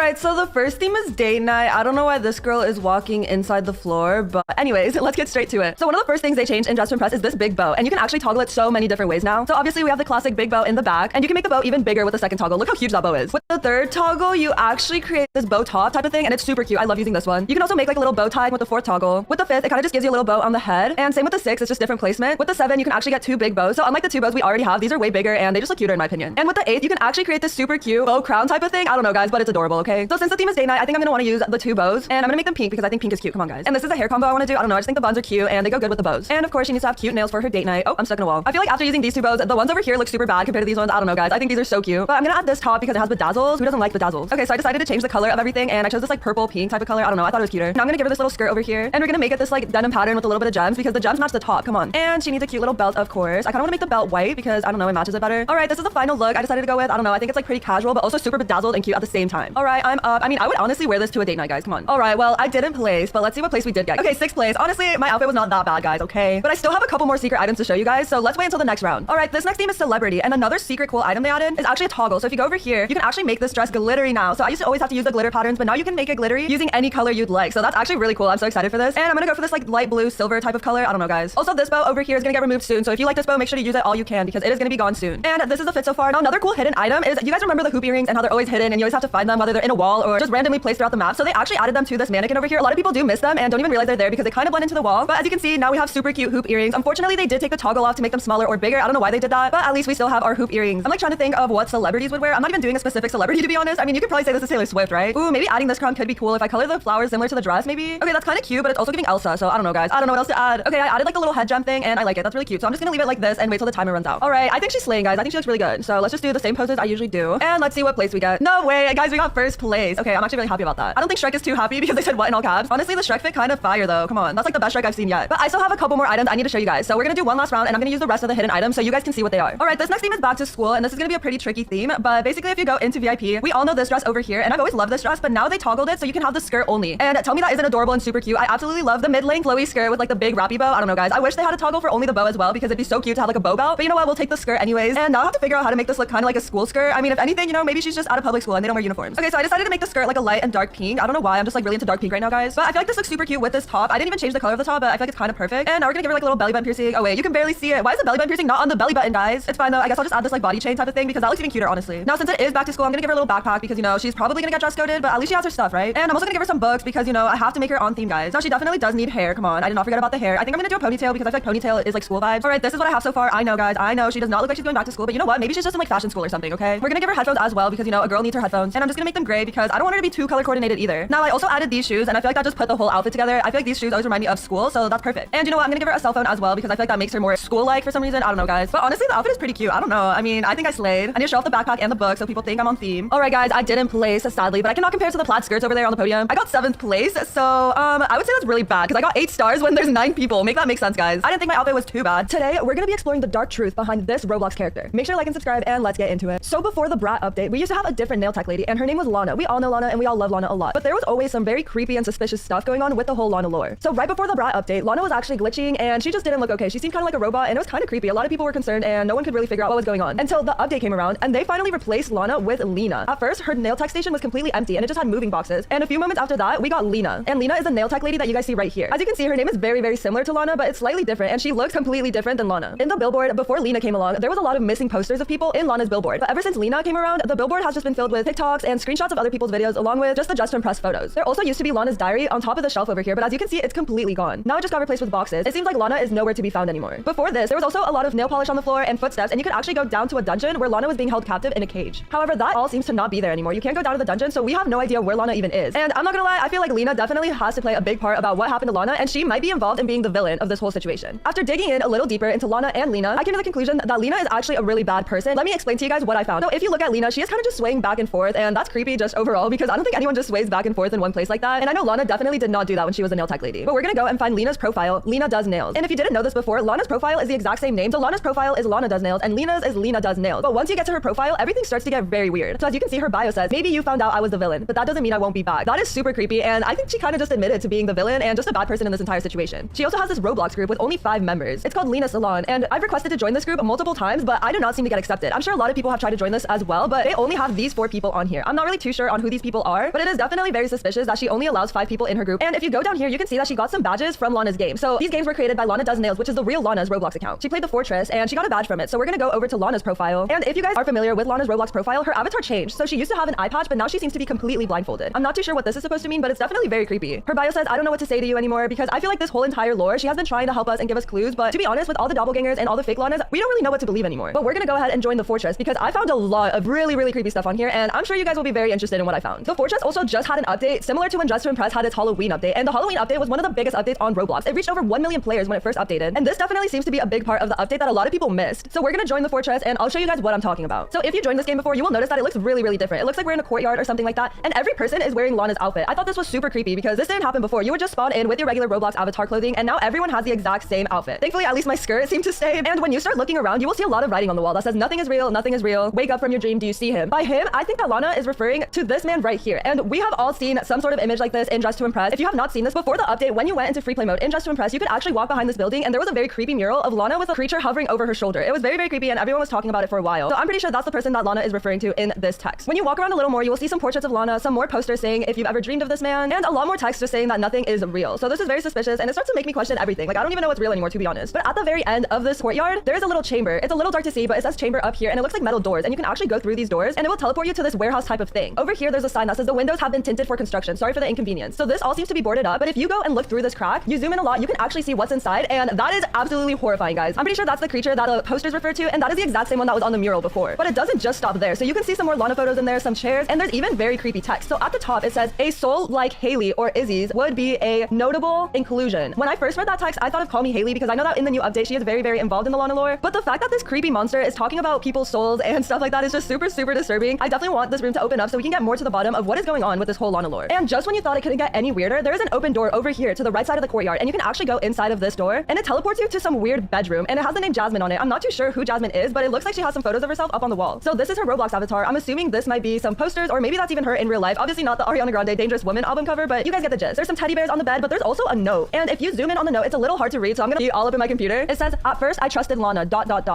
Alright, so the first theme is date night. I don't know why this girl is walking inside the floor, but anyways, let's get straight to it. So one of the first things they changed in Dress to Impress is this big bow, and you can actually toggle it so many different ways now. So obviously we have the classic big bow in the back, and you can make the bow even bigger with the second toggle. Look how huge that bow is. With the third toggle, you actually create this bow top type of thing, and it's super cute. I love using this one. You can also make like a little bow tie with the fourth toggle. With the fifth, it kind of just gives you a little bow on the head, and same with the sixth, it's just different placement. With the seven, you can actually get two big bows. So unlike the two bows we already have, these are way bigger, and they just look cuter in my opinion. And with the eighth, you can actually create this super cute bow crown type of thing. I don't know guys, but it's adorable, okay? So since the theme is date night, I think I'm gonna want to use the two bows, and I'm gonna make them pink because I think pink is cute. Come on guys. And this is a hair combo I want to do. I don't know, I just think the buns are cute and they go good with the bows. And of course she needs to have cute nails for her date night. Oh, I'm stuck in a wall. I feel like after using these two bows, the ones over here look super bad compared to these ones. I don't know guys, I think these are so cute. But I'm gonna add this top because it has bedazzles. Who doesn't like bedazzles? Okay, so I decided to change the color of everything, and I chose this like purple pink type of color. I don't know, I thought it was cuter. Now I'm gonna give her this little skirt over here, and we're gonna make it this like denim pattern with a little bit of gems because the gems match the top. Come on. And she needs a cute little belt, of course. I kind of want to make the belt white because I don't know, it matches it better. All right, this is the final look I decided to go with. I don't know, I think it's like pretty casual but also super bedazzled and cute at the same time. All right, I'm up. I mean, I would honestly wear this to a date night, guys. Come on. All right, well, I didn't place, but let's see what place we did get. Okay, sixth place. Honestly, my outfit was not that bad, guys, okay? But I still have a couple more secret items to show you guys, so let's wait until the next round. All right, this next theme is celebrity, and another secret cool item they added is actually a toggle. So if you go over here, you can actually make this dress glittery now. So I used to always have to use the glitter patterns, but now you can make it glittery using any color you'd like. So that's actually really cool. I'm so excited for this. And I'm gonna go for this like light blue silver type of color. I don't know, guys. Also, this bow over here is gonna get removed soon. So if you like this bow, make sure to use it all you can because it is gonna be gone soon. And this is the fit so far. Now, another cool hidden item is, you guys remember the hoop earrings and how they're always hidden and you always have to find them whether they're in a wall or just randomly placed throughout the map. So they actually added them to this mannequin over here. A lot of people do miss them and don't even realize they're there because they kind of blend into the wall. But as you can see, now we have super cute hoop earrings. Unfortunately, they did take the toggle off to make them smaller or bigger. I don't know why they did that, but at least we still have our hoop earrings. I'm like trying to think of what celebrities would wear. I'm not even doing a specific celebrity to be honest. I mean, you could probably say this is Taylor Swift, right? Ooh, maybe adding this crown could be cool if I color the flowers similar to the dress, maybe. Okay, that's kind of cute, but it's also giving Elsa, so I don't know, guys. I don't know what else to add. Okay, I added like the little head gem thing, and I like it. That's really cute. So I'm just gonna leave it like this and wait till the timer runs out. All right, I think she's slaying, guys. I think she looks really good. So let's just do the same poses I usually do, and let's see what place we get. No way, guys, we got first place. Okay, I'm actually really happy about that. I don't think Shrek is too happy because they said what in all caps. Honestly, the Shrek fit kind of fire though. Come on, that's like the best Shrek I've seen yet. But I still have a couple more items I need to show you guys. So we're gonna do one last round, and I'm gonna use the rest of the hidden items so you guys can see what they are. All right, this next theme is back to school, and this is gonna be a pretty tricky theme. But basically, if you go into VIP, we all know this dress over here, and I've always loved this dress, but now they toggled it so you can have the skirt only. And tell me that isn't adorable and super cute. I absolutely love the mid-length flowy skirt with like the big wrappy bow. I don't know, guys. I wish they had a toggle for only the bow as well because it'd be so cute to have like a bow belt. But you know what? We'll take the skirt anyways. And now I have to figure out how to make this look kind of like a school skirt. I mean, if anything, you know, maybe she's just out of public school and they don't wear uniforms. Okay, so I decided to make the skirt like a light and dark pink. I don't know why. I'm just like really into dark pink right now, guys. But I feel like this looks super cute with this top. I didn't even change the color of the top, but I feel like it's kind of perfect. And now we're gonna give her like a little belly button piercing. Oh wait, you can barely see it. Why is the belly button piercing not on the belly button, guys? It's fine though. I guess I'll just add this like body chain type of thing because that looks even cuter, honestly. Now, since it is back to school, I'm gonna give her a little backpack because, you know, she's probably gonna get dress coded, but at least she has her stuff, right? And I'm also gonna give her some books because, you know, I have to make her on theme, guys. Now, she definitely does need hair. Come on, I did not forget about the hair. I think I'm gonna do a ponytail because I feel like ponytail is like school vibes. All right, this is what I have so far. I know, guys. I know she does not look like she's going back to school, but you know what? Maybe she's just in like fashion school or something, okay? We're gonna give her headphones as well because, you know, a girl needs her headphones. And I'm just gonna make them gray because I don't want her to be too color coordinated either. Now, I also added these shoes, and I feel like that just put the whole outfit together. I feel like these shoes always remind me of school, so that's perfect. And you know what? I'm gonna give her a cell phone as well because I feel like that makes her more school-like for some reason. I don't know, guys. But honestly, the outfit is pretty cute. I don't know. I mean, I think I slayed. I need to show off the backpack and the book so people think I'm on theme. All right, guys, I didn't place, sadly, but I cannot compare to the plaid skirts over there on the podium. I got 7th place, so I would say that's really bad because I got 8 stars when there's 9 people. Make that make sense, guys. I didn't think my outfit was too bad. Today, we're gonna be exploring the dark truth behind this Roblox character. Make sure to like and subscribe, and let's get into it. So before the Brat update, we used to have a different nail tech lady, and her name was Lana. We all know Lana, and we all love Lana a lot. But there was always some very creepy and suspicious stuff going on with the whole Lana lore. So right before the Brat update, Lana was actually glitching, and she just didn't look okay. She seemed kind of like a robot, and it was kind of creepy. A lot of people were concerned, and no one could really figure out what was going on until the update came around, and they finally replaced Lana with Lena. At first, her nail tech station was completely empty, and it just had moving boxes. And a few moments after that, we got Lena. And Lena is the nail tech lady that you guys see right here. As you can see, her name is very, very similar to Lana, but it's slightly different, and she looks completely different than Lana. In the billboard, before Lena came along, there was a lot of missing posters of people in Lana's billboard. But ever since Lena came around, the billboard has just been filled with TikToks and screenshots of other people's videos, along with just the Just to Impress photos. There also used to be Lana's diary on top of the shelf over here, but as you can see, it's completely gone. Now it just got replaced with boxes. It seems like Lana is nowhere to be found anymore. Before this, there was also a lot of nail polish on the floor and footsteps, and you could actually go down to a dungeon where Lana was being held captive in a cage. However, that all seems to not be there anymore. You can't go down to the dungeon, so we have no idea where Lana even is. And I'm not gonna lie, I feel like Lena definitely has to play a big part about what happened to Lana, and she might be involved in being the villain of this whole situation. After digging in a little deeper into Lana and Lena, I came to the conclusion that Lena is actually a really bad person. Let me explain to you guys what I found. So if you look at Lena, she is kind of just swaying back and forth, and that's creepy just overall because I don't think anyone just sways back and forth in one place like that. And I know Lana definitely did not do that when she was a nail tech lady. But we're gonna go and find Lena's profile. Lena does nails. And if you didn't know this before, Lana's profile is the exact same name. So Lana's profile is Lana does nails, and Lena's is Lena does nails. But once you get to her profile, everything starts to get very weird. So as you can see, her bio says, maybe you found out I was the villain, but that doesn't mean I won't be back. That is super creepy, and I think she kind of just admitted to being the villain and just a bad person in this entire situation. She also has this Roblox group with only 5 members. It's called Lena Salon, and I've requested to join this group multiple times, but I do not seem to get accepted. I'm sure a lot of people have tried to join this as well, but they only have these 4 people on here. I'm not really too sure on who these people are, but it is definitely very suspicious that she only allows 5 people in her group. And if you go down here, you can see that she got some badges from Lana's game. So these games were created by Lana Does Nails, which is the real Lana's Roblox account. She played the Fortress and she got a badge from it. So we're gonna go over to Lana's profile. And if you guys are familiar with Lana's Roblox profile, her avatar changed. So she used to have an eye patch, but now she seems to be completely blindfolded. I'm not too sure what this is supposed to mean, but it's definitely very creepy. Her bio says, I don't know what to say to you anymore, because I feel like this whole entire lore, she has been trying to help us and give us clues, but to be honest, with all the doppelgangers and all the fake Lanas, we don't really know what to believe anymore. But we're gonna go ahead and join the Fortress because I found a lot of really creepy stuff on here, and I'm sure you guys will be very interested in what I found. The Fortress also just had an update similar to when Dress to Impress had its Halloween update, and the Halloween update was one of the biggest updates on Roblox. It reached over 1 million players when it first updated, and this definitely seems to be a big part of the update that a lot of people missed. So we're gonna join the Fortress and I'll show you guys what I'm talking about. So if you join this game before, you will notice that it looks really different. It looks like we're in a courtyard or something like that, and every person is wearing Lana's outfit. I thought this was super creepy because this didn't happen before. You would just spawn in with your regular Roblox avatar clothing, and now everyone has the exact same outfit. Thankfully, at least my skirt seemed to stay. And when you start looking around, you will see a lot of writing on the wall that says nothing is real, nothing is real. Wake up from your dream, do you see him? By him, I think that Lana is referring to this man right here. And we have all seen some sort of image like this in Dress to Impress. If you have not seen this before the update, when you went into free play mode in Dress to Impress, you could actually walk behind this building and there was a very creepy mural of Lana with a creature hovering over her shoulder. It was very creepy and everyone was talking about it for a while. So I'm pretty sure that's the person that Lana is referring to in this text. When you walk around a little more, you will see some portraits of Lana, some more posters saying if you've ever dreamed of this man, and a lot more text just saying that nothing is real. So this is very suspicious and it starts to make me question everything. Like, I don't even know what's real anymore, to be honest. But at the very end of this courtyard, there is a little chamber. It's a little dark to see, but it says chamber up here and it looks like metal doors, and you can actually go through these doors and it will teleport you to this warehouse type of thing. Over here, there's a sign that says the windows have been tinted for construction. Sorry for the inconvenience. So this all seems to be boarded up, but if you go and look through this crack, you zoom in a lot, you can actually see what's inside, and that is absolutely horrifying, guys. I'm pretty sure that's the creature that the posters refer to, and that is the exact same one that was on the mural before. But it doesn't just stop there. So you can see some more Lana photos in there, some chairs, and there's even very creepy text. So at the top, it says a soul like Haley or Izzy's would be a notable inclusion. When I first read that text, I thought of Call Me Haley because I know that in the new update, she is very involved in the Lana lore. But the fact that this creepy monster is talking about people's souls and stuff like that is just super disturbing. I definitely want this room to open up so we can get more to the bottom of what is going on with this whole Lana lore. And just when you thought it couldn't get any weirder, there is an open door over here to the right side of the courtyard, and you can actually go inside of this door, and it teleports you to some weird bedroom, and it has the name Jasmine on it. I'm not too sure who Jasmine is, but it looks like she has some photos of herself up on the wall. So this is her Roblox avatar. I'm assuming this might be some posters, or maybe that's even her in real life. Obviously not the Ariana Grande Dangerous Woman album cover, but you guys get the gist. There's some teddy bears on the bed, but there's also a note. And if you zoom in on the note, it's a little hard to read, so I'm gonna be all up in my computer. It says, at first I trusted Lana, ...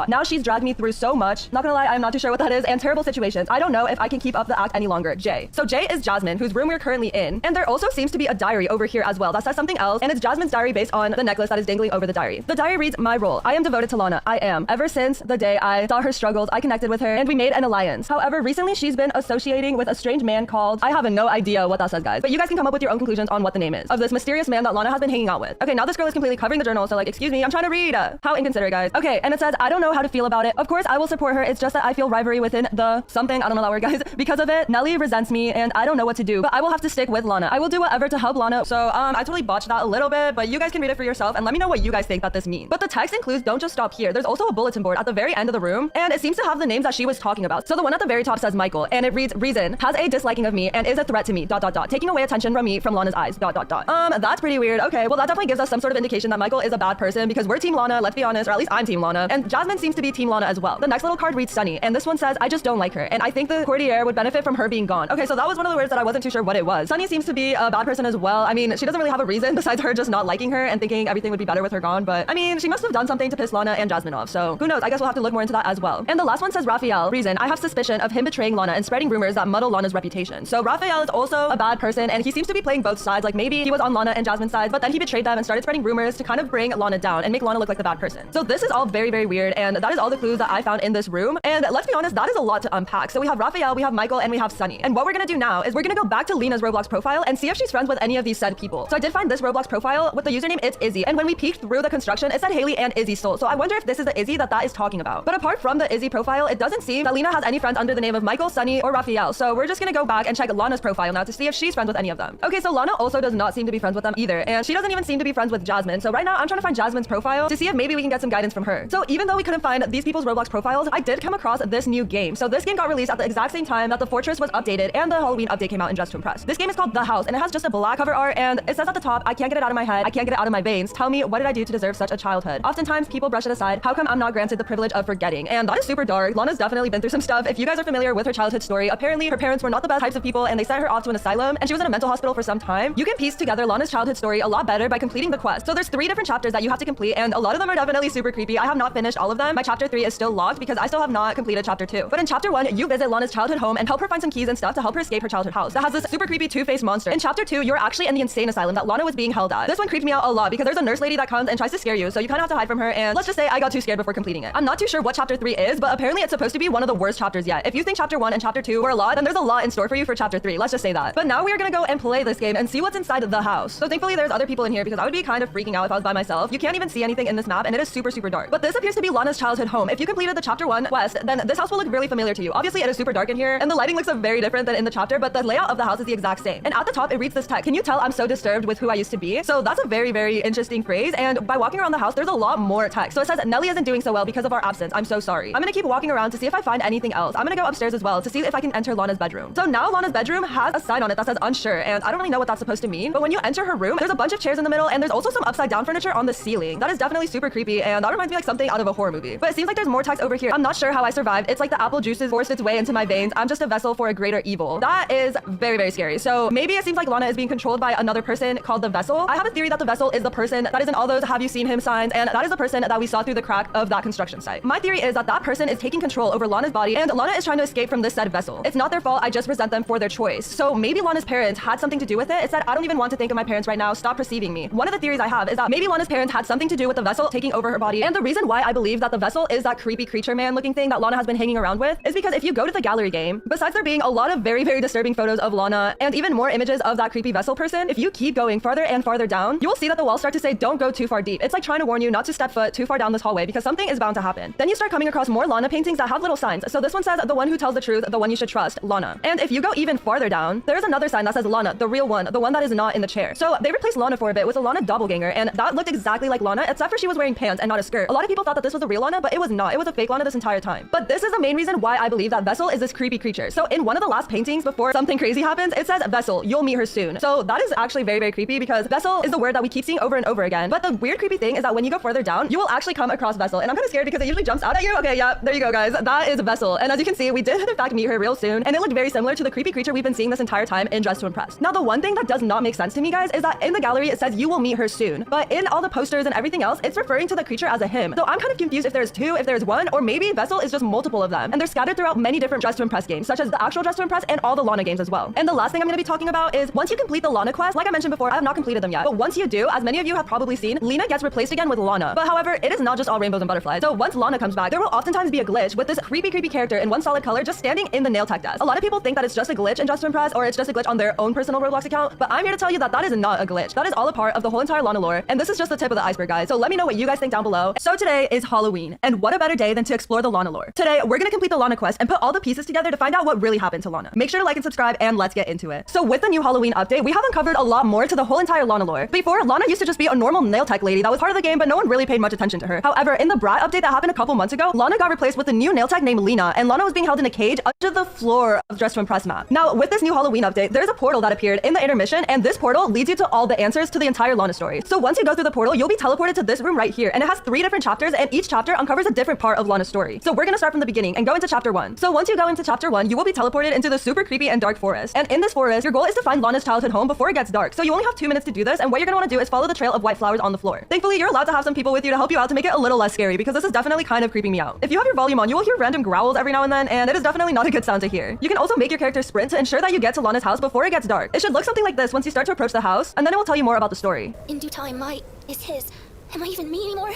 Now she's dragged me through so much. Not gonna lie, I'm not too sure what that is, and terrible situations. I don't know if I can keep up the act any longer. Jay. So Jay is Jasmine, whose room we're currently in. And there also seems to be a diary over here as well that says something else, and it's Jasmine's diary based on the necklace that is dangling over the diary. The diary reads, my role. I am devoted to Lana. I am. Ever since the day I saw her struggles, I connected with her and we made an alliance. However, recently she's been associating with a strange man called, I have no idea what that says, guys, but you guys can come up with your own conclusions on what the name is of this mysterious man that Lana has been hanging out with. Okay, now this girl is completely covering the journal, so like, excuse me, I'm trying to read. How inconsiderate, guys. Okay, and it says, I don't know how to feel about it. Of course, I will support her. It's just that I feel rivalry within the something, I don't know that word, guys. Because of it, Nelly resents me and I don't know what to do, but I will have to stick with Lana. I will do whatever to help Lana. So I totally botched that a little bit, but you guys can read it for yourself and let me know what you guys think that this means. But the text includes, don't just stop here. There's also a bulletin board at the very end of the room, and it seems to have the names that she was talking about. So the one at the very top says Michael, and it reads, reason, has a disliking of me and is a threat to me, ... taking away attention from me from Lana's eyes, ... That's pretty weird. Okay, well that definitely gives us some sort of indication that Michael is a bad person because we're team Lana, let's be honest, or at least I'm team Lana, and Jasmine seems to be team Lana as well. The next little card reads Sunny, and this one says, I just don't like her, and I think the courtier would benefit from her being gone. Okay, so that was one of the words that I wasn't too sure what it was. Sunny seems to be a bad person as well. I mean, she doesn't really have a reason besides her just not liking her and thinking everything would be better with her gone, but I mean, she must have done something to piss Lana and Jasmine off, so who knows? I guess we'll have to look more into that as well. And the last one says Raphael, reason, I have suspicion of him betraying Lana and spreading rumors that muddle Lana's reputation. So Raphael is also a bad person, and he seems to be playing both sides. Like maybe he was on Lana and Jasmine's side, but then he betrayed them and started spreading rumors to kind of bring Lana down and make Lana look like the bad person. So this is all very weird, and that is all the clues that I found in this room. And let's be honest, that is a lot to unpack. So we have Raphael, we have Michael, and we have Sunny. And what we're gonna do now is we're gonna go back to Lena's Roblox profile and see if she's friends with any of these said people. So I did find this Roblox profile with the username It's Izzy, and when we peeked through the construction, it said Haley and Izzy soul. So I wonder if this is the Izzy that is talking about. But apart from the Izzy profile, it doesn't seem that Lena has any friends under the name of Michael, Sunny, or Raphael. So we're just gonna go back and check Lana's profile now to see if she's friends with any of them. Okay, so Lana also does not seem to be friends with them either, and she doesn't even seem to be friends with Jasmine. So right now I'm trying to find Jasmine's profile to see if maybe we can get some guidance from her. So even though we couldn't find these people's Roblox profiles, I did come across this new game. So this game got released at the exact same time that the Fortress was updated and the Halloween update came out in Dress to Impress. This game is called The House, and it has just a black cover art, and it says at the top, I can't get it out of my head, I can't get it out of my veins. Tell me, what did I do to deserve such a childhood? Oftentimes people brush it aside. How come I'm not granted the privilege of forgetting? And that is super dark. Lana's definitely been through some stuff. If you guys are familiar with her childhood story, apparently her parents were not the best types of people and they sent her off to an asylum and she was in a mental hospital for some time. You can piece together Lana's childhood story a lot better by completing the quest. So there's 3 different chapters that you have to complete, and a lot of them are definitely super creepy. I have not finished all of them. My chapter 3 is still locked because I still have not completed chapter 2. But in chapter 1, you visit Lana's childhood home and help her find some keys and stuff to help her escape her childhood house that has this super creepy two-faced monster. In chapter 2, you're actually in the insane asylum that Lana was being held at. This one creeped me out a lot because there's a nurse lady that comes and tries to scare you, so you kind of have to hide from her, and let's just say I got too scared before completing it. I'm not too sure what chapter 3 is, but apparently it's supposed to be one of the worst chapters yet. If you think chapter 1 and chapter 2 were a lot, then there's a lot in store for you for chapter 3. Let's just say that. But now we are gonna go and play this game and see what's inside the house. So thankfully there's other people in here because I would be kind of freaking out if I was by myself. You can't even see anything in this map and it is super dark. But this appears to be Lana's childhood home. If you completed the chapter 1 quest, then this house will look really familiar to you. Obviously it is super dark in here and the lighting looks very different than in the chapter, but the layout of the house is the exact same. And at the top it reads this text: "Can you tell I'm so disturbed with who I used to be?" So that's a very interesting phrase, and by walking around the house there's a lot more text. So it says, "Nelly isn't doing so well because of our absence. I'm so sorry." I'm gonna keep walking around to see if I find anything else. I'm gonna go upstairs as well to see if I can enter Lana's bedroom. So now Lana's bedroom has a sign on it that says unsure, and I don't really know what that's supposed to mean, but when you enter her room, there's a bunch of chairs in the middle and there's also some upside down furniture on the ceiling. That is definitely super creepy, and that reminds me like something out of a horror movie. But it seems like there's more text over here. I'm not sure how I survived. It's like the apple juices forced its way into my veins. I'm just a vessel for a greater evil. That is very scary. So maybe it seems like Lana is being controlled by another person called the Vessel. I have a theory that the Vessel is the person that is in all those "have you seen him" signs, and that is the person that we saw through the crack of that construction site. My theory is that that person is taking control over Lana's body, and Lana is trying to escape from this said Vessel. It's not their fault. I just resent them for their choice. So maybe Lana's parents had something to do with it. It said, "I don't even want to think of my parents right now. Stop perceiving me." One of the theories I have is that maybe Lana's parents had something to do with the Vessel taking over her body, and the reason why I believe that the Vessel is that creepy creature man looking thing that Lana has been hanging around with is because if you go to the gallery game, besides there being a lot of very disturbing photos of Lana and even more images of that creepy Vessel person, if you keep going farther and farther down, you will see that the walls start to say "don't go too far deep." It's like trying to warn you not to step foot too far down this hallway because something is bound to happen. Then you start coming across more Lana paintings that have little signs. So this one says, "The one who tells the truth, the one you should trust, Lana." And if you go even farther down, there's another sign that says Lana, the real one, the one that is not in the chair. So they replaced Lana for a bit with a Lana doppelganger, and that looked exactly like Lana, except for she was wearing pants and not a skirt. A lot of people thought that this was the real Lana, but it was not. It was a fake Lana this entire time. But this is the main reason why I believe that Vessel is this creepy creature. So in one of the last paintings before something crazy happens, it says Vessel, you'll meet her soon. So that is actually very creepy because Vessel is the word that we keep seeing over and over again. But the weird creepy thing is that when you go further down, you will actually come across Vessel. And I'm kind of scared because it usually jumps out at you. Okay, yeah, there you go, guys. That is Vessel. And as you can see, we did in fact meet her real soon. And it looked very similar to the creepy creature we've been seeing this entire time in Dress to Impress. Now, the one thing that does not make sense to me, guys, is that in the gallery it says you will meet her soon. But in all the posters and everything else, it's referring to the creature as a him. So I'm kind of confused if there's two, if there's one, or maybe Vessel is just multiple of them. And they're scattered throughout many different Dress to Impress games, such as the actual Dress to Impress and all the Lana games as well. And the last thing I'm going to be talking about is once you complete the Lana quest, like I mentioned before, I have not completed them yet. But once you do, as many of you have probably seen, Lena gets replaced again with Lana. But however, it is not just all rainbows and butterflies. So once Lana comes back, there will oftentimes be a glitch with this creepy character in one solid color just standing in the nail tech desk. A lot of people think that it's just a glitch in Dress to Impress, or it's just a glitch on their own personal Roblox account. But I'm here to tell you that that is not a glitch. That is all a part of the whole entire Lana lore. And this is just the tip of the iceberg, guys. So let me know what you guys think down below. So today is Halloween, and what a better day than to explore the Lana lore. Today, we're gonna complete the Lana quest and put all the pieces together to find out what really happened to Lana. Make sure to like and subscribe, and let's get into it. So with the new Halloween update, we have uncovered a lot more to the whole entire Lana lore. Before, Lana used to just be a normal nail tech lady that was part of the game, but no one really paid much attention to her. However, in the Brat update that happened a couple months ago, Lana got replaced with a new nail tech named Lena, and Lana was being held in a cage under the floor of Dress to Impress map. Now, with this new Halloween update, there's a portal that appeared in the intermission, and this portal leads you to all the answers to the entire Lana story. So once you go through the portal, you'll be teleported to this room right here, and it has 3 different chapters, and each chapter uncovers a different part of Lana's story. So we're gonna start from the beginning and go into chapter 1. So once you go into chapter 1, you will be teleported into the super creepy and dark forest. And in this forest, your goal is to find Lana's childhood home before it gets dark. So you only have 2 minutes to do this, and what you're gonna want to do is follow the trail of white flowers on the floor. Thankfully, you're allowed to have some people with you to help you out to make it a little less scary, because this is definitely kind of creeping me out. If you have your volume on, you will hear random growls every now and then, and it is definitely not a good sound to hear. You can also make your character sprint to ensure that you get to Lana's house before it gets dark. It should look something like this once you start to approach the house, and then it will tell you more about the story. In due time, my is his. Am I even me anymore?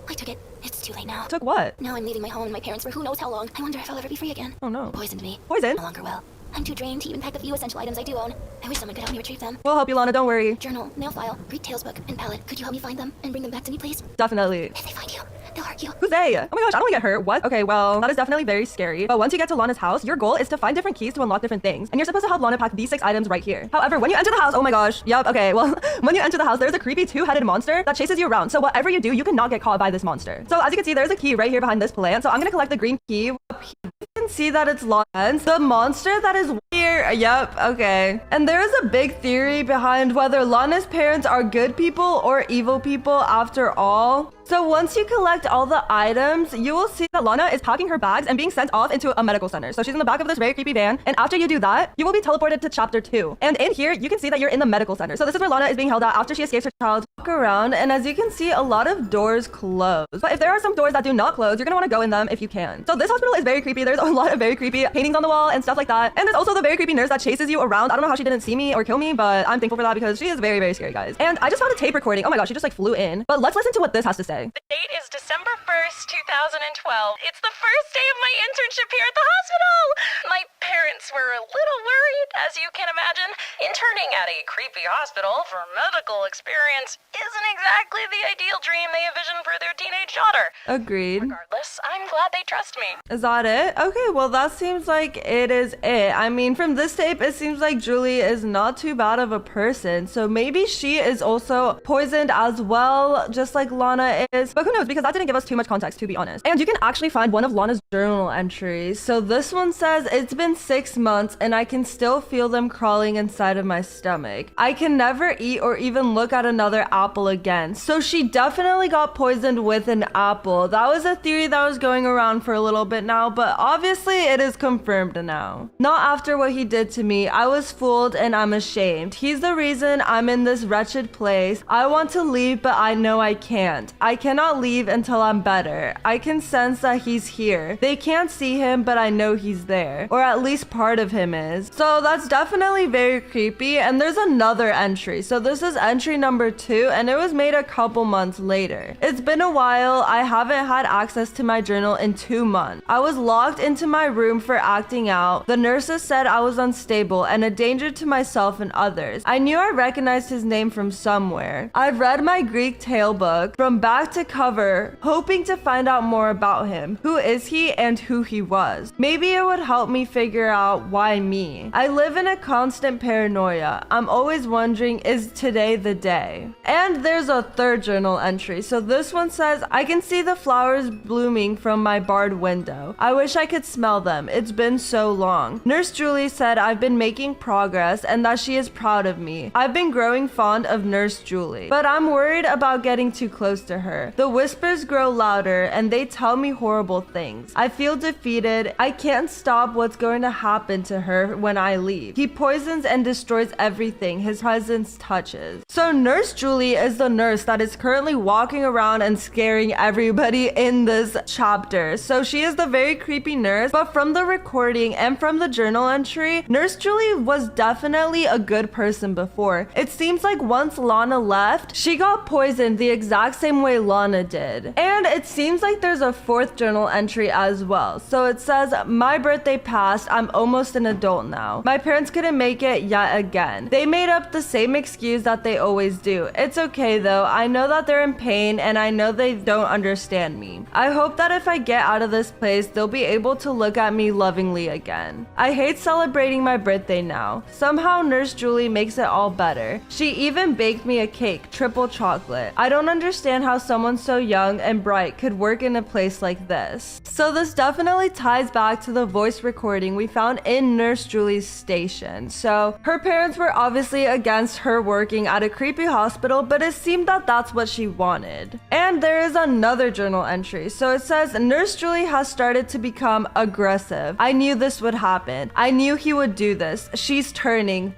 I took it. It's too late now. Took what? Now I'm leaving my home and my parents for who knows how long. I wonder if I'll ever be free again. Oh no. Poisoned me. Poison? No longer well. I'm too drained to even pack the few essential items I do own. I wish someone could help me retrieve them. We'll help you, Lana, don't worry. Journal, nail file, Greek Tales book, and palette. Could you help me find them and bring them back to me, please? Definitely. If they find you, they'll hurt you. Who's they? Oh my gosh, I don't want to get hurt. What? Okay, well, that is definitely very scary. But once you get to Lana's house, your goal is to find different keys to unlock different things. And you're supposed to help Lana pack these 6 items right here. However, when you enter the house, oh my gosh. Yep, okay, well, when you enter the house, there's a creepy 2-headed monster that chases you around. So whatever you do, you cannot get caught by this monster. So as you can see, there's a key right here behind this plant. So I'm gonna collect the green key. Up here, you can see that it's Lana's. The monster that is here. Yep, okay. And there is a big theory behind whether Lana's parents are good people or evil people after all. So once you collect all the items, you will see that Lana is packing her bags and being sent off into a medical center. So she's in the back of this very creepy van, and after you do that, you will be teleported to chapter 2. And in here, you can see that you're in the medical center. So this is where Lana is being held at after she escapes her child. Walk around, and as you can see, a lot of doors close. But if there are some doors that do not close, you're gonna want to go in them if you can. So this hospital is very creepy. There's a lot of very creepy paintings on the wall and stuff like that. And there's also the very creepy nurse that chases you around. I don't know how she didn't see me or kill me, but I'm thankful for that because she is very, very scary, guys. And I just found a tape recording. Oh my gosh, she just like flew in. But let's listen to what this has to say. The date is December 1st, 2012. It's the first day of my internship here at the hospital. My parents were a little worried, as you can imagine. Interning at a creepy hospital for medical experience isn't exactly the ideal dream they envision for their teenage daughter. Agreed. Regardless, I'm glad they trust me. Is that it? Okay, well that seems like it is it. I mean, from this tape, it seems like Julie is not too bad of a person. So maybe she is also poisoned as well, just like Lana is. But who knows, because that didn't give us too much context, to be honest. And you can actually find one of Lana's journal entries. So this one says, it's been 6 months and I can still feel them crawling inside of my stomach. I can never eat or even look at another apple again. So she definitely got poisoned with an apple. That was a theory that was going around for a little bit now, but obviously it is confirmed now. Not after what he did to me. I was fooled and I'm ashamed. He's the reason I'm in this wretched place. I want to leave, but I know I can't. I cannot leave until I'm better. I can sense that he's here. They can't see him, but I know he's there. Or at least part of him is. So that's definitely very creepy. And there's another entry. So this is entry number 2, and it was made a couple months later. It's been a while. I haven't had access to my journal in 2 months. I was locked into my room for acting out. The nurses said I was unstable and a danger to myself and others. I knew I recognized his name from somewhere. I've read my Greek tale book from back to cover, hoping to find out more about him. Who is he and who he was? Maybe it would help me figure out why me. I live in a constant paranoia. I'm always wondering, is today the day? And there's a third journal entry. So this one says, I can see the flowers blooming from my barred window. I wish I could smell them. It's been so long. Nurse Julie said I've been making progress and that she is proud of me. I've been growing fond of Nurse Julie, but I'm worried about getting too close to her. The whispers grow louder and they tell me horrible things. I feel defeated. I can't stop what's going to happen to her when I leave. He poisons and destroys everything his presence touches. So Nurse Julie is the nurse that is currently walking around and scaring everybody in this chapter. So she is the very creepy nurse, but from the recording and from the journal entry, Nurse Julie was definitely a good person before. It seems like once Lana left, she got poisoned the exact same way Lana did. And it seems like there's a 4th journal entry as well. So it says, my birthday passed, I'm almost an adult now. My parents couldn't make it yet again. They made up the same excuse that they always do. It's okay though, I know that they're in pain and I know they don't understand me. I hope that if I get out of this place, they'll be able to look at me lovingly again. I hate celebrating my birthday now. Somehow Nurse Julie makes it all better. She even baked me a cake, triple chocolate. I don't understand how someone so young and bright could work in a place like this. So this definitely ties back to the voice recording we found in Nurse Julie's station. So her parents were obviously against her working at a creepy hospital, but it seemed that that's what she wanted. And there is another journal entry. So it says, Nurse Julie has started to become aggressive. I knew this would happen. I knew he would do this. She's turning ...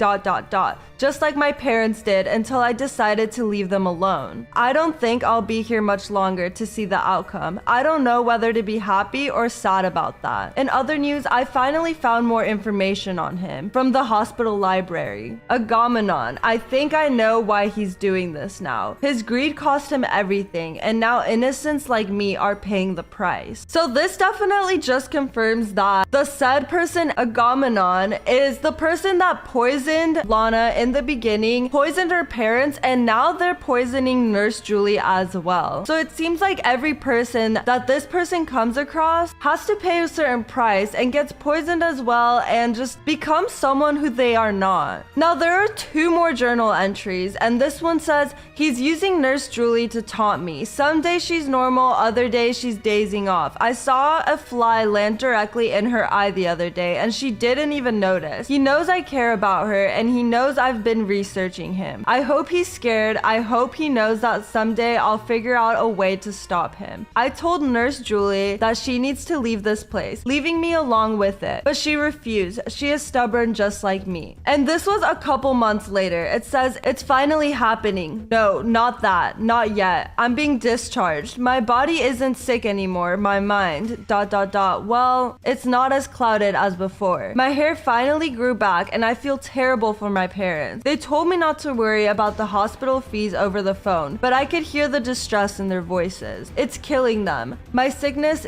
just like my parents did until I decided to leave them alone. I don't think I'll be here much longer to see the outcome. I don't know whether to be happy or sad about that. In other news, I finally found more information on him from the hospital library. Agamenon. I think I know why he's doing this now. His greed cost him everything, and now innocents like me are paying the price. So this definitely just confirms that the said person, Agamenon, is the person that poisoned Lana in the beginning, poisoned her parents, and now they're poisoning Nurse Julie as well. So it seems like every person that this person comes across has to pay a certain price and gets poisoned as well and just becomes someone who they are not. Now there are 2 more journal entries. entries, and this one says, he's using Nurse Julie to taunt me. Some days she's normal, other days she's dazing off. I saw a fly land directly in her eye the other day, and she didn't even notice. He knows I care about her, and he knows I've been researching him. I hope he's scared. I hope he knows that someday I'll figure out a way to stop him. I told Nurse Julie that she needs to leave this place, leaving me along with it, but she refused. She is stubborn just like me. And this was a couple months later. It says, it's finally happening. No, not that. Not yet. I'm being discharged. My body isn't sick anymore. My mind, ... Well, it's not as clouded as before. My hair finally grew back and I feel terrible for my parents. They told me not to worry about the hospital fees over the phone, but I could hear the distress in their voices. It's killing them. My sickness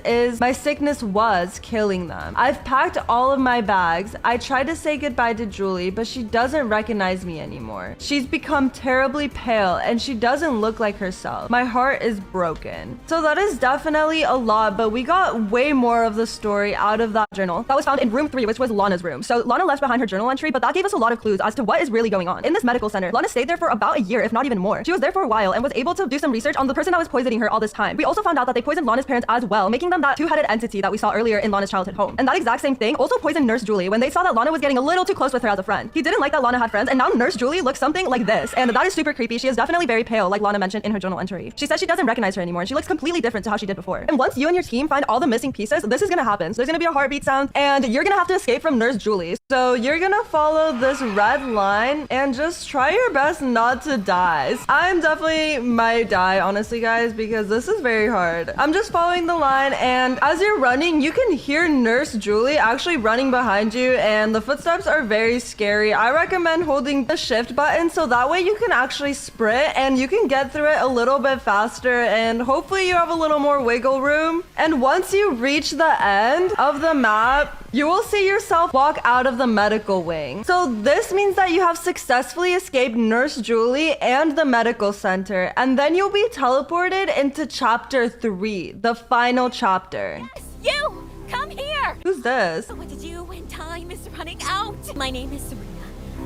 was killing them. I've packed all of my bags. I tried to say goodbye to Julie, but she doesn't recognize me anymore. She's become terribly pale and she doesn't look like herself. My heart is broken. So that is definitely a lot, but we got way more of the story out of that journal that was found in room 3, which was Lana's room. So Lana left behind her journal entry, but that gave us a lot of clues as to what is really going on. In this medical center, Lana stayed there for about a year, if not even more. She was there for a while and was able to do some research on the person that was poisoning her all this time. We also found out that they poisoned Lana's parents as well, making them that two-headed entity that we saw earlier in Lana's childhood home. And that exact same thing also poisoned Nurse Julie when they saw that Lana was getting a little too close with her as a friend. He didn't like that Lana had friends, and now Nurse Julie looks something like this. And that is super creepy. She is definitely very pale, like Lana mentioned in her journal entry. She says she doesn't recognize her anymore, and she looks completely different to how she did before. And once you and your team find all the missing pieces, this is gonna happen. So there's gonna be a heartbeat sound, and you're gonna have to escape from Nurse Julie. So you're gonna follow this red line and just try your best not to die. I'm definitely might die, honestly, guys, because this is very hard. I'm just following the line, and as you're running, you can hear Nurse Julie actually running behind you, and the footsteps are very scary. I recommend holding the shift button so that way you can actually sprint and you can get through it a little bit faster, and hopefully you have a little more wiggle room. And once you reach the end of the map, you will see yourself walk out of the medical wing. So this means that you have successfully escaped Nurse Julie and the medical center, and then you'll be teleported into chapter 3, the final chapter. Yes, you! Come here! Who's this? What to do when time is running out? My name is Serena,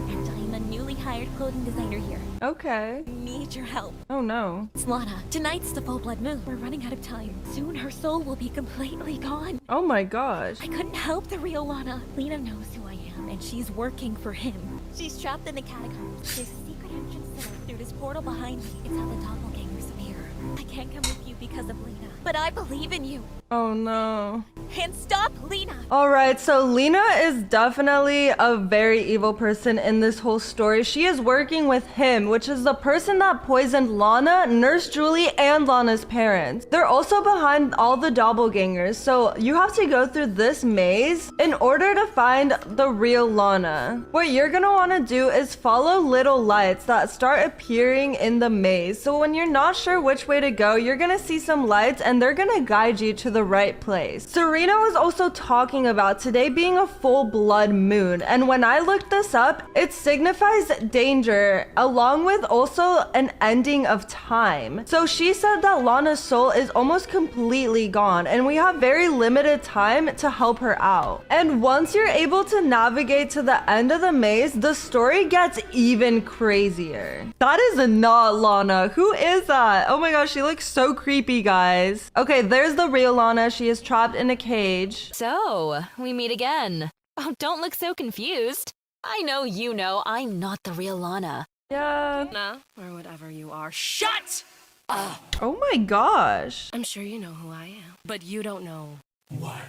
and I'm a newly hired clothing designer here. Okay. Need your help. Oh no. It's Lana. Tonight's the full blood moon. We're running out of time. Soon her soul will be completely gone. Oh my gosh. I couldn't help the real Lana. Lena knows who I am, and she's working for him. She's trapped in the catacombs. There's a secret entrance set up through this portal behind me. It's how the doppelgangers appear. I can't come with you because of Lena, but I believe in you. Oh no. And stop Lena! Alright, so Lena is definitely a very evil person in this whole story. She is working with him, which is the person that poisoned Lana, Nurse Julie, and Lana's parents. They're also behind all the doppelgangers, so you have to go through this maze in order to find the real Lana. What you're gonna want to do is follow little lights that start appearing in the maze. So when you're not sure which way to go, you're gonna see some lights and they're gonna guide you to the right place. Serena was also talking about today being a full blood moon, and when I looked this up, it signifies danger along with also an ending of time. So she said that Lana's soul is almost completely gone and we have very limited time to help her out. And once you're able to navigate to the end of the maze, the story gets even crazier. That is not Lana. Who is that? Oh my gosh, she looks so creepy, guys. Okay, there's the real Lana. She is trapped in a cage. So, we meet again. Oh, don't look so confused. I know you know I'm not the real Lana. Yeah. Nah, or whatever you are. Shut up! Oh my gosh. I'm sure you know who I am, but you don't know what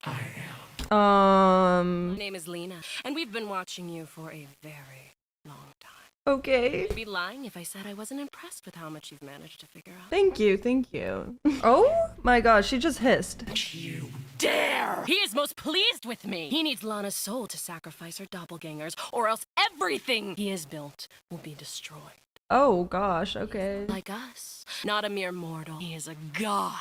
I am. My name is Lena, and we've been watching you for a very long time. Okay. I'd be lying if I said I wasn't impressed with how much you've managed to figure out. Thank you, thank you. Oh my gosh, she just hissed. You dare! He is most pleased with me! He needs Lana's soul to sacrifice her doppelgangers, or else everything he has built will be destroyed. Oh gosh, okay. Like us. Not a mere mortal. He is a god.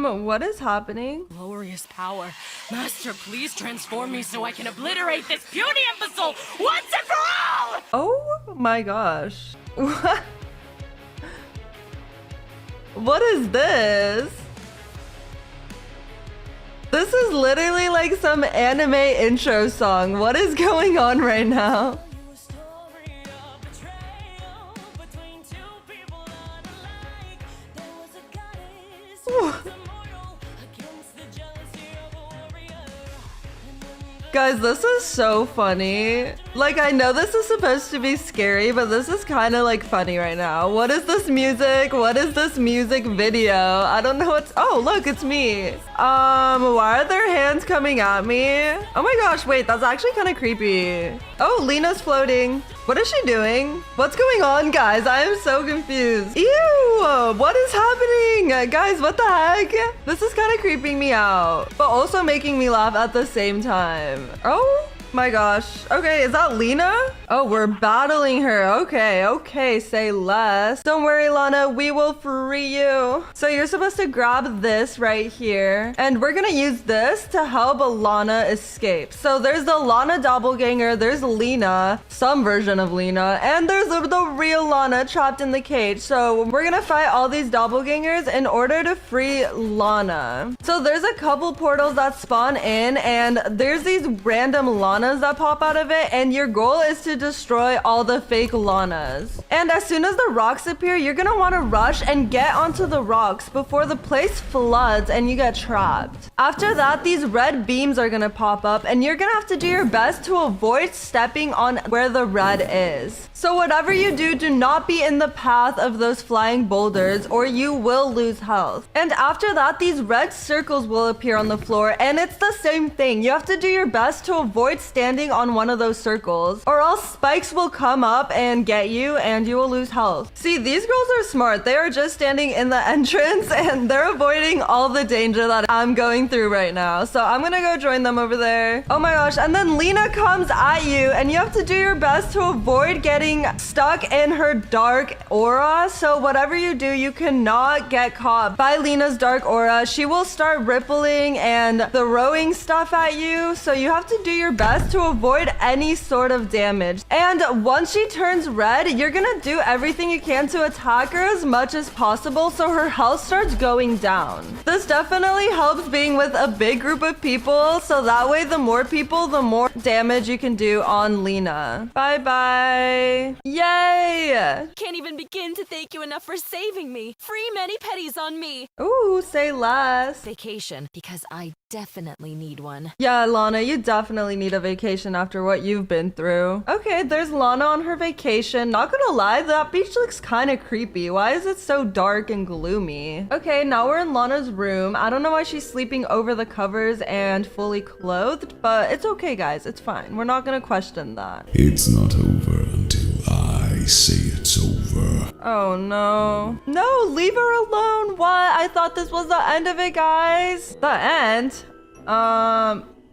What is happening? Glorious power. Master, please transform me so I can obliterate this puny imbecile once and for all! Oh my gosh. What? What is this? This is literally like some anime intro song. What is going on right now? Guys, this is so funny. Like, I know this is supposed to be scary, but this is kind of like funny right now. What is this music? What is this music video? I don't know what's... Oh, look, it's me. Why are their hands coming at me? Oh my gosh, wait, that's actually kind of creepy. Oh, Lena's floating. What is she doing? What's going on, guys? I am so confused. Ew, what is happening? Guys, what the heck? This is kind of creeping me out, but also making me laugh at the same time. Oh my gosh. Okay, is that Lena? Oh, we're battling her. Okay, say less. Don't worry, Lana, we will free you. So you're supposed to grab this right here, and we're gonna use this to help Lana escape. So there's the Lana doppelganger, there's Lena, some version of Lena, and there's the real Lana trapped in the cage. So we're gonna fight all these doppelgangers in order to free Lana. So there's a couple portals that spawn in, and there's these random Lanas that pop out of it, and your goal is to destroy all the fake Lanas. And as soon as the rocks appear, you're gonna want to rush and get onto the rocks before the place floods and you get trapped. After that, these red beams are gonna pop up, and you're gonna have to do your best to avoid stepping on where the red is. So whatever you do not be in the path of those flying boulders, or you will lose health. And after that, these red circles will appear on the floor, and it's the same thing. You have to do your best to avoid standing on one of those circles, or else spikes will come up and get you, and you will lose health. See, these girls are smart. They are just standing in the entrance, and they're avoiding all the danger that I'm going through right now. So I'm gonna go join them over there. Oh my gosh, and then Lena comes at you, and you have to do your best to avoid getting stuck in her dark aura. So whatever you do, you cannot get caught by Lena's dark aura. She will start rippling and throwing stuff at you, so you have to do your best to avoid any sort of damage. And once she turns red, you're gonna do everything you can to attack her as much as possible so her health starts going down. This definitely helps being with a big group of people, so that way the more people, the more damage you can do on Lena. Bye bye. Yay! Can't even begin to thank you enough for saving me. Free mani-pedis on me. Ooh, say less. Vacation, because I definitely need one. Yeah, Lana, you definitely need a vacation after what you've been through. Okay, there's Lana on her vacation. Not gonna lie, that beach looks kind of creepy. Why is it so dark and gloomy? Okay, now we're in Lana's room. I don't know why she's sleeping over the covers and fully clothed, but it's okay, guys. It's fine. We're not gonna question that. It's not over until I say it's over. Oh no. No, leave her alone. What? I thought this was the end of it, guys. The end?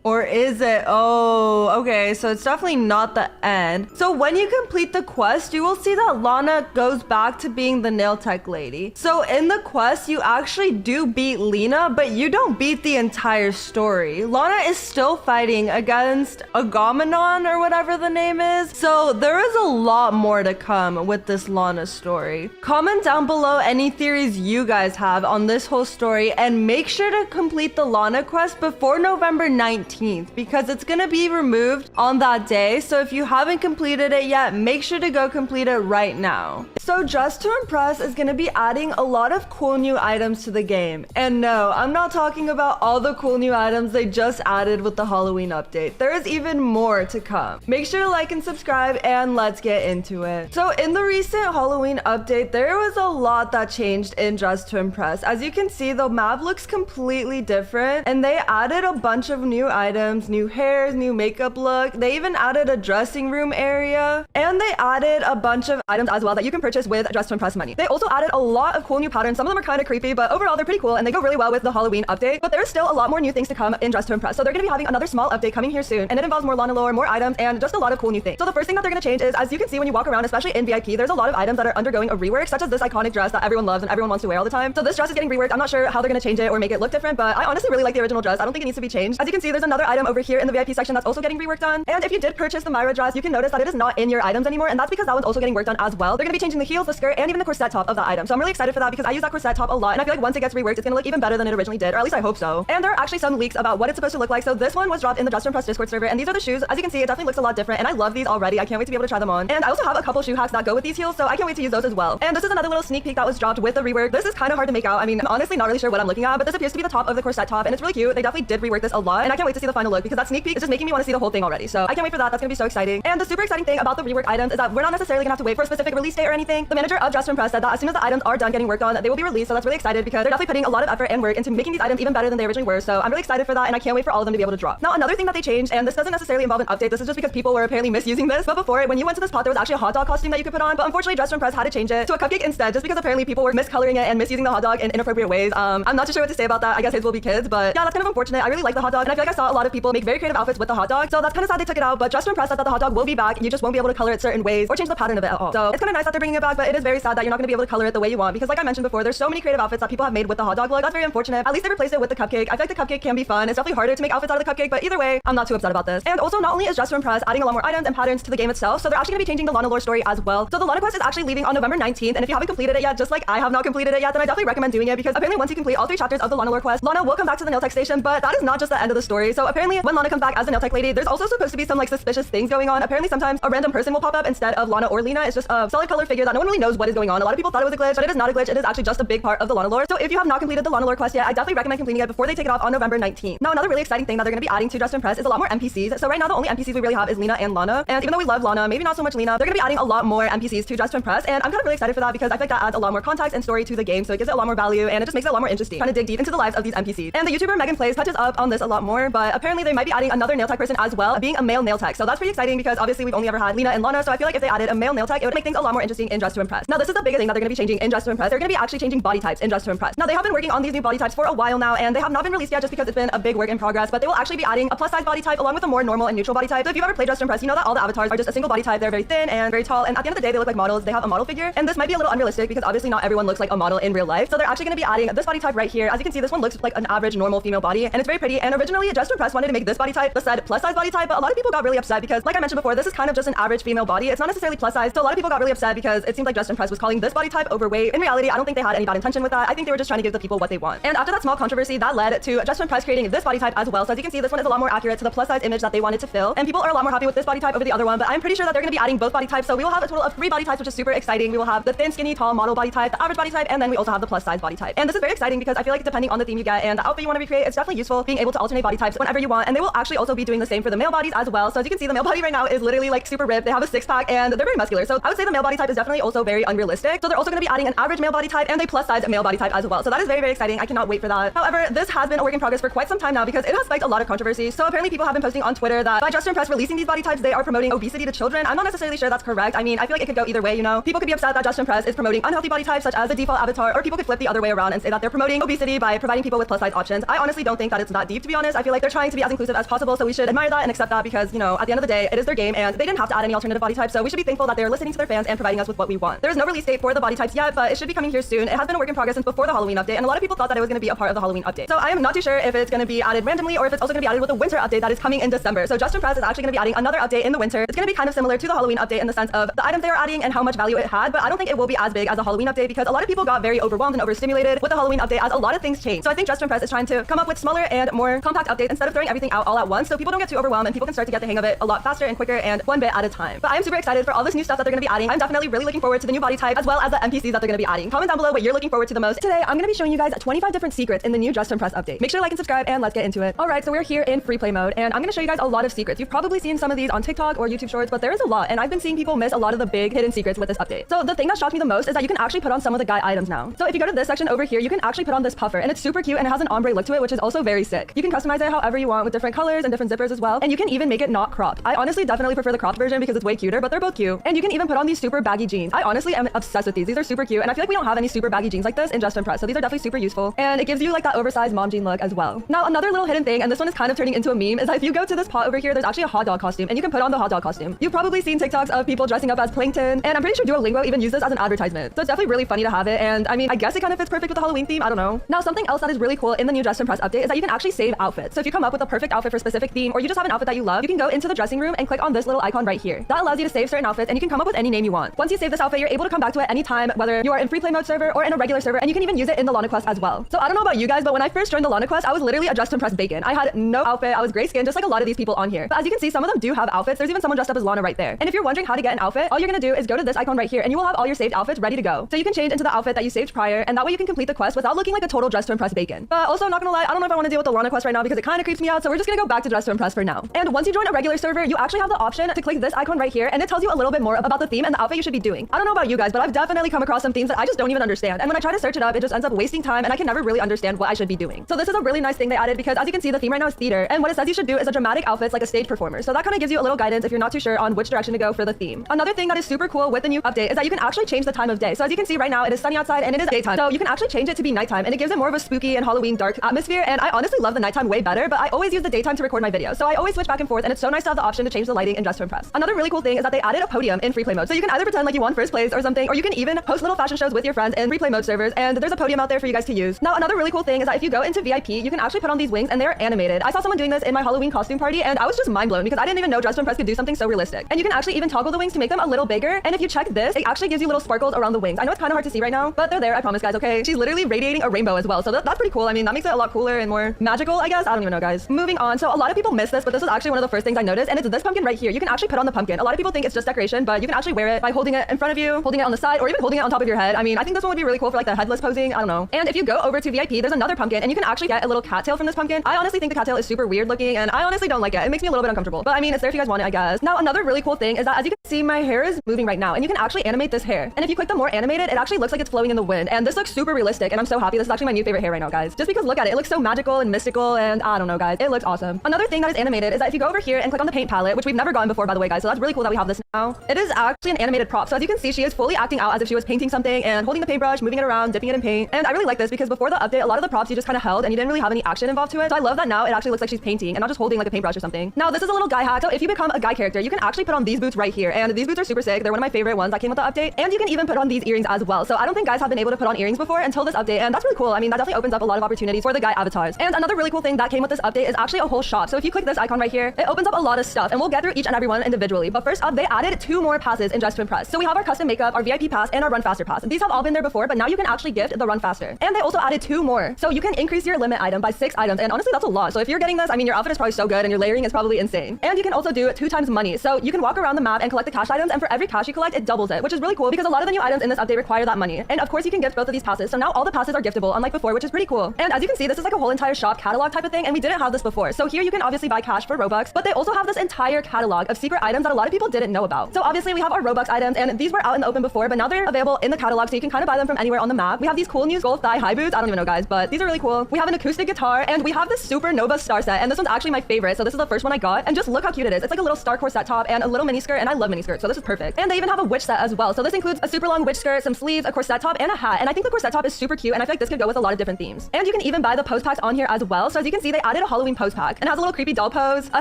Or is it? Oh, okay. So it's definitely not the end. So when you complete the quest, you will see that Lana goes back to being the nail tech lady. So in the quest, you actually do beat Lena, but you don't beat the entire story. Lana is still fighting against Agamenon or whatever the name is. So there is a lot more to come with this Lana story. Comment down below any theories you guys have on this whole story, and make sure to complete the Lana quest before November 19th. Because it's gonna be removed on that day. So if you haven't completed it yet, make sure to go complete it right now. So Dress to Impress is gonna be adding a lot of cool new items to the game. And no, I'm not talking about all the cool new items they just added with the Halloween update. There is even more to come. Make sure to like and subscribe, and let's get into it. So in the recent Halloween update, there was a lot that changed in Dress to Impress. As you can see, the map looks completely different, and they added a bunch of new items, new hairs, new makeup look. They even added a dressing room area, and they added a bunch of items as well that you can purchase with Dress to Impress money. They also added a lot of cool new patterns. Some of them are kind of creepy, but overall they're pretty cool, and they go really well with the Halloween update. But there's still a lot more new things to come in Dress to Impress. So they're going to be having another small update coming here soon, and it involves more Lana lore, more items, and just a lot of cool new things. So the first thing that they're going to change is, as you can see when you walk around, especially in VIP, there's a lot of items that are undergoing a rework, such as this iconic dress that everyone loves and everyone wants to wear all the time. So this dress is getting reworked. I'm not sure how they're going to change it or make it look different, but I honestly really like the original dress. I don't think it needs to be changed. As you can see, there's another item over here in the VIP section that's also getting reworked on. And if you did purchase the Myra dress, you can notice that it is not in your items anymore, and that's because that one's also getting worked on as well. They're going to be changing the heels, the skirt, and even the corset top of the item. So I'm really excited for that because I use that corset top a lot, and I feel like once it gets reworked, it's going to look even better than it originally did, or at least I hope so. And there are actually some leaks about what it's supposed to look like. So this one was dropped in the Dress to Impress Discord server, and these are the shoes. As you can see, it definitely looks a lot different, and I love these already. I can't wait to be able to try them on. And I also have a couple shoe hacks that go with these heels, so I can't wait to use those as well. And this is another little sneak peek that was dropped with the rework. This is kind of hard to make out. I mean, I'm honestly not really sure what I'm looking at, but this appears to be the top of the corset top, and it's really cute. They definitely did rework this a lot, and I can't wait to see see the final look because that sneak peek is just making me want to see the whole thing already. So I can't wait for that. That's gonna be so exciting. And the super exciting thing about the rework items is that we're not necessarily gonna have to wait for a specific release date or anything. The manager of Dress to Impress said that as soon as the items are done getting worked on, they will be released. So that's really excited because they're definitely putting a lot of effort and work into making these items even better than they originally were. So I'm really excited for that, and I can't wait for all of them to be able to drop. Now, another thing that they changed, and this doesn't necessarily involve an update, this is just because people were apparently misusing this, but before, when you went to this pot, there was actually a hot dog costume that you could put on, but unfortunately Dress to Impress had to change it to a cupcake instead, just because apparently people were miscoloring it and misusing the hot dog in inappropriate ways. I'm not too sure what to say about that. I guess his will be kids, but yeah, that's kind of unfortunate. I really like the hot dog, and I feel like I saw a lot of people make very creative outfits with the hot dog, so that's kind of sad they took it out, but Dress to Impress said that the hot dog will be back, you just won't be able to color it certain ways or change the pattern of it at all. So it's kind of nice that they're bringing it back, but it is very sad that you're not going to be able to color it the way you want, because like I mentioned before, there's so many creative outfits that people have made with the hot dog look. That's very unfortunate. At least they replaced it with the cupcake. I feel like the cupcake can be fun. It's definitely harder to make outfits out of the cupcake, but either way, I'm not too upset about this. And also, not only is Dress to Impress adding a lot more items and patterns to the game itself, so they're actually going to be changing the Lana lore story as well. So the Lana quest is actually leaving on November 19th, and if you haven't completed it yet, just like I have not completed it yet, then I definitely recommend doing it, because apparently once you complete all 3 chapters of the Lana lore quest, Lana will come back to the nail tech station, but that is not just the end of the story. So apparently when Lana comes back as the nail tech lady, there's also supposed to be some like suspicious things going on. Apparently sometimes a random person will pop up instead of Lana or Lena. It's just a solid color figure that no one really knows what is going on. A lot of people thought it was a glitch, but it is not a glitch. It is actually just a big part of the Lana lore. So if you have not completed the Lana lore quest yet, I definitely recommend completing it before they take it off on November 19th. Now, another really exciting thing that they're going to be adding to Dress to Impress is a lot more NPCs. So right now the only NPCs we really have is Lena and Lana. And even though we love Lana, maybe not so much Lena, they're going to be adding a lot more NPCs to Dress to Impress. And I'm kind of really excited for that because I think that adds a lot more context and story to the game. So it gives it a lot more value and it just makes it a lot more interesting, trying to dig deep into the lives of these NPCs. And the YouTuber Megan Plays touches up on this a lot more, but apparently they might be adding another nail tech person as well, being a male nail tech. So that's pretty exciting because obviously we've only ever had Lena and Lana. So I feel like if they added a male nail tech, it would make things a lot more interesting in Dress to Impress. Now, this is the biggest thing that they're going to be changing in Dress to Impress. They're going to be actually changing body types in Dress to Impress. Now, they have been working on these new body types for a while now, and they have not been released yet just because it's been a big work in progress, but they will actually be adding a plus size body type along with a more normal and neutral body type. So if you've ever played Dress to Impress, you know that all the avatars are just a single body type. They're very thin and very tall, and at the end of the day, they look like models. They have a model figure, and this might be a little unrealistic because obviously not everyone looks like a model in real life. So they're actually going to be adding this body type right here. As you can see, this one looks like an average normal female body, and it's very pretty. And originally, Dress to Impress wanted to make this body type the said plus size body type, but a lot of people got really upset because, like I mentioned before, this is kind of just an average female body. It's not necessarily plus size. So a lot of people got really upset because it seemed like Dress to Impress was calling this body type overweight. In reality, I don't think they had any bad intention with that. I think they were just trying to give the people what they want. And after that small controversy, that led to Dress to Impress creating this body type as well. So as you can see, this one is a lot more accurate to the plus size image that they wanted to fill, and people are a lot more happy with this body type over the other one. But I'm pretty sure that they're going to be adding both body types. So we will have a total of 3 body types, which is super exciting. We will have the thin, skinny, tall model body type, the average body type, and then we also have the plus size body type. And this is very exciting because I feel like depending on the theme you get and the outfit you want to recreate, it's definitely useful being able to alternate body types whenever you want. And they will actually also be doing the same for the male bodies as well. So as you can see, the male body right now is literally like super ripped. They have a 6-pack and they're very muscular. So I would say the male body type is definitely also very unrealistic. So they're also going to be adding an average male body type and a plus size male body type as well. So that is very, very exciting. I cannot wait for that. However, this has been a work in progress for quite some time now because it has spiked a lot of controversy. So apparently people have been posting on Twitter that by Dress to Impress releasing these body types, they are promoting obesity to children. I'm not necessarily sure that's correct. I mean, I feel like it could go either way, you know. People could be upset that Dress to Impress is promoting unhealthy body types such as the default avatar, or people could flip the other way around and say that they're promoting obesity by providing people with plus size options. I honestly don't think that it's that deep, to be honest. I feel like they're trying to be as inclusive as possible, so we should admire that and accept that because, you know, at the end of the day, it is their game and they didn't have to add any alternative body types, so we should be thankful that they're listening to their fans and providing us with what we want. There is no release date for the body types yet, but it should be coming here soon. It has been a work in progress since before the Halloween update, and a lot of people thought that it was going to be a part of the Halloween update. So I am not too sure if it's going to be added randomly or if it's also going to be added with a winter update that is coming in December. So Dress to Impress is actually going to be adding another update in the winter. It's going to be kind of similar to the Halloween update in the sense of the items they are adding and how much value it had, but I don't think it will be as big as a Halloween update because a lot of people got very overwhelmed and overstimulated with the Halloween update as a lot of things changed. So I think Dress to Impress is trying to come up with smaller and more compact updates instead of throwing everything out all at once, so people don't get too overwhelmed and people can start to get the hang of it a lot faster and quicker and one bit at a time. But I am super excited for all this new stuff that they're going to be adding. I'm definitely really looking forward to the new body type as well as the NPCs that they're going to be adding. Comment down below what you're looking forward to the most. Today, I'm going to be showing you guys 25 different secrets in the new Dress to Impress update. Make sure to like and subscribe and let's get into it. Alright, so we're here in free play mode and I'm going to show you guys a lot of secrets. You've probably seen some of these on TikTok or YouTube Shorts, but there is a lot and I've been seeing people miss a lot of the big hidden secrets with this update. So the thing that shocked me the most is that you can actually put on some of the guy items now. So if you go to this section over here, you can actually put on this puffer and it's super cute and it has an ombre look to it, which is also very sick. You can customize it however you want with different colors and different zippers as well, and you can even make it not cropped. I honestly definitely prefer the cropped version because it's way cuter, but they're both cute. And you can even put on these super baggy jeans. I honestly am obsessed with these. These are super cute and I feel like we don't have any super baggy jeans like this in Dress to Impress, so these are definitely super useful and it gives you like that oversized mom jean look as well. Now another little hidden thing, and this one is kind of turning into a meme, is that if you go to this pot over here, there's actually a hot dog costume and you can put on the hot dog costume. You've probably seen TikToks of people dressing up as Plankton, and I'm pretty sure Duolingo even used this as an advertisement. So it's definitely really funny to have it, and I mean, I guess it kind of fits perfect with the Halloween theme, I don't know. Now something else that is really cool in the new Dress to Impress update is that you can actually save outfits. So if you come up with a perfect outfit for a specific theme, or you just have an outfit that you love, you can go into the dressing room and click on this little icon right here. That allows you to save certain outfits and you can come up with any name you want. Once you save this outfit, you're able to come back to it anytime, whether you are in free play mode server or in a regular server, and you can even use it in the Lana quest as well. So I don't know about you guys, but when I first joined the Lana quest, I was literally a Dress to Impress bacon. I had no outfit, I was gray skinned, just like a lot of these people on here. But as you can see, some of them do have outfits. There's even someone dressed up as Lana right there. And if you're wondering how to get an outfit, all you're gonna do is go to this icon right here and you will have all your saved outfits ready to go. So you can change into the outfit that you saved prior, and that way you can complete the quest without looking like a total Dress to Impress bacon. But also, I'm not gonna lie, I don't know if I want to deal with the Lana quest right now because it kind of creeps me out, so we're just gonna go back to Dress to Impress for now. And once you join a regular server, you actually have the option to click this icon right here, and it tells you a little bit more about the theme and the outfit you should be doing. I don't know about you guys, but I've definitely come across some themes that I just don't even understand. And when I try to search it up, it just ends up wasting time, and I can never really understand what I should be doing. So this is a really nice thing they added because as you can see, the theme right now is theater, and what it says you should do is a dramatic outfits like a stage performer. So that kind of gives you a little guidance if you're not too sure on which direction to go for the theme. Another thing that is super cool with the new update is that you can actually change the time of day. So as you can see right now, it is sunny outside and it is daytime. So you can actually change it to be nighttime, and it gives it more of a spooky and Halloween dark atmosphere. And I honestly love the nighttime way better, but I always use the daytime to record my videos. So I always switch back and forth, and it's so nice to have the option to change the lighting in Dress to Impress. Another really cool thing is that they added a podium in free play mode. So you can either pretend like you won first place or something, or you can even host little fashion shows with your friends in free play mode servers, and there's a podium out there for you guys to use. Now, another really cool thing is that if you go into VIP, you can actually put on these wings and they're animated. I saw someone doing this in my Halloween costume party, and I was just mind blown because I didn't even know Dress to Impress could do something so realistic. And you can actually even toggle the wings to make them a little bigger. And if you check this, it actually gives you little sparkles around the wings. I know it's kind of hard to see right now, but they're there, I promise guys, okay? She's literally radiating a rainbow as well. So that's pretty cool. I mean, that makes it a lot cooler and more magical, I guess. I don't even know, guys. Moving on. So a lot of people miss this, but this was actually one of the first things I noticed, and it's this pumpkin right here. You can actually put on the pumpkin. A lot of people think it's just decoration, but you can actually wear it by holding it in front of you, holding it on the side, or even holding it on top of your head. I mean, I think this one would be really cool for like the headless posing. I don't know. And if you go over to VIP, there's another pumpkin, and you can actually get a little cattail from this pumpkin. I honestly think the cattail is super weird looking, and I honestly don't like it. It makes me a little bit uncomfortable. But I mean, it's there if you guys want it, I guess. Now, another really cool thing is that as you can see, my hair is moving right now, and you can actually animate this hair. And if you click the more animated, it actually looks like it's flowing in the wind. And this looks super realistic, and I'm so happy. This is actually my new favorite hair right now, guys. Just because look at it. It looks so magical and mystical, and I don't know, guys. It looks awesome. Another thing that is animated is that if you go over here and click on the paint palette, which we've never gotten before, by the way, guys, so that's really cool that we have this now. It is actually an animated prop. So as you can see, she is fully acting out as if she was painting something and holding the paintbrush, moving it around, dipping it in paint. And I really like this because before the update, a lot of the props you just kind of held and you didn't really have any action involved to it. So I love that now it actually looks like she's painting and not just holding like a paintbrush or something. Now, this is a little guy hack. So if you become a guy character, you can actually put on these boots right here. And these boots are super sick. They're one of my favorite ones that came with the update. And you can even put on these earrings as well. So I don't think guys have been able to put on earrings before until this update. And that's really cool. I mean, that definitely opens up a lot of opportunities for the guy avatars. And another really cool thing that came with this update is actually a whole shop. So if you click this icon right here, it opens up a lot of stuff, and we'll get through each and every one individually. But first up, they added 2 more passes in Dress to Impress. So we have our custom makeup, our VIP pass, and our Run Faster pass. These have all been there before, but now you can actually gift the Run Faster. And they also added 2 more. So you can increase your limit item by 6 items. And honestly, that's a lot. So if you're getting this, I mean, your outfit is probably so good and your layering is probably insane. And you can also do 2 times money. So you can walk around the map and collect the cash items, and for every cash you collect, it doubles it, which is really cool because a lot of the new items in this update require that money. And of course, you can gift both of these passes. So now all the passes are giftable, unlike before, which is pretty cool. And as you can see, this is like a whole entire shop catalog type of thing, and we didn't have this before. So here you can obviously buy cash for Robux, but they also have this entire catalog of secret items that a lot of people didn't know about. So obviously we have our Robux items, and these were out in the open before, but now they're available in the catalog, so you can kind of buy them from anywhere on the map. We have these cool new skull thigh high boots. I don't even know, guys, but these are really cool. We have an acoustic guitar, and we have this Supernova star set, and this one's actually my favorite. So this is the first one I got, and just look how cute it is. It's like a little star corset top and a little mini skirt, and I love mini skirts, so this is perfect. And they even have a witch set as well. So this includes a super long witch skirt, some sleeves, a corset top, and a hat. And I think the corset top is super cute, and I feel like this could go with a lot of different themes. And you can even buy the pose packs on here as well. So as you can see, they added a Halloween pose pack, and it has a little creepy doll pose, a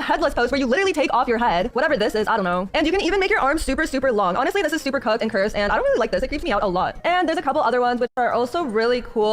headless pose where you literally take off your head, whatever this is, I don't know. And you can even make your arms super, super long. Honestly, this is super cooked and cursed, and I don't really like this. It creeps me out a lot. And there's a couple other ones which are also really cool.